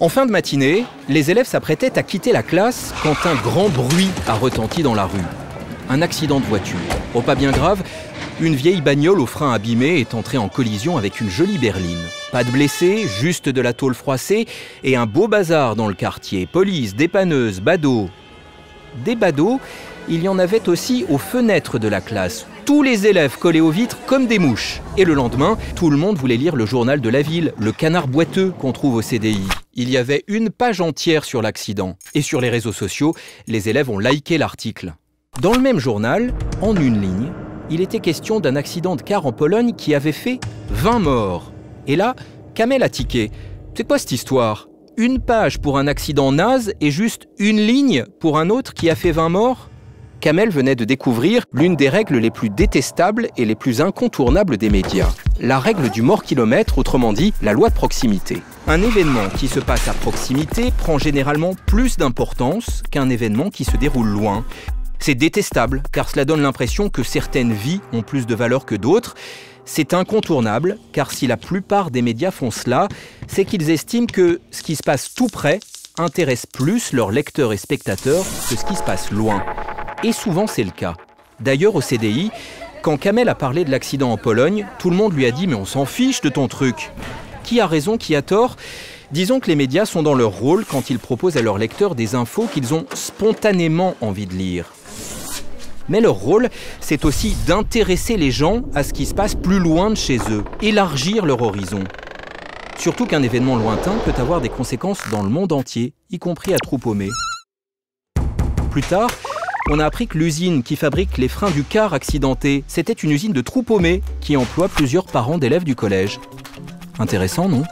En fin de matinée, les élèves s'apprêtaient à quitter la classe quand un grand bruit a retenti dans la rue. Un accident de voiture. Oh, pas bien grave, une vieille bagnole aux freins abîmés est entrée en collision avec une jolie berline. Pas de blessés, juste de la tôle froissée et un beau bazar dans le quartier. Police, dépanneuses, badauds. Des badauds, il y en avait aussi aux fenêtres de la classe. Tous les élèves collés aux vitres comme des mouches. Et le lendemain, tout le monde voulait lire le journal de la ville, le Canard boiteux qu'on trouve au CDI. Il y avait une page entière sur l'accident. Et sur les réseaux sociaux, les élèves ont liké l'article. Dans le même journal, en une ligne, il était question d'un accident de car en Pologne qui avait fait 20 morts. Et là, Kamel a tiqué. C'est quoi cette histoire? Une page pour un accident naze et juste une ligne pour un autre qui a fait 20 morts? Kamel venait de découvrir l'une des règles les plus détestables et les plus incontournables des médias. La règle du mort-kilomètre, autrement dit, la loi de proximité. Un événement qui se passe à proximité prend généralement plus d'importance qu'un événement qui se déroule loin. C'est détestable, car cela donne l'impression que certaines vies ont plus de valeur que d'autres. C'est incontournable, car si la plupart des médias font cela, c'est qu'ils estiment que ce qui se passe tout près intéresse plus leurs lecteurs et spectateurs que ce qui se passe loin. Et souvent c'est le cas. D'ailleurs au CDI, quand Kamel a parlé de l'accident en Pologne, tout le monde lui a dit « mais on s'en fiche de ton truc ». Qui a raison, qui a tort? Disons que les médias sont dans leur rôle quand ils proposent à leurs lecteurs des infos qu'ils ont spontanément envie de lire. Mais leur rôle, c'est aussi d'intéresser les gens à ce qui se passe plus loin de chez eux, élargir leur horizon. Surtout qu'un événement lointain peut avoir des conséquences dans le monde entier, y compris à Troupomé. Plus tard, on a appris que l'usine qui fabrique les freins du car accidenté, c'était une usine de Troupomé qui emploie plusieurs parents d'élèves du collège. Intéressant, non ?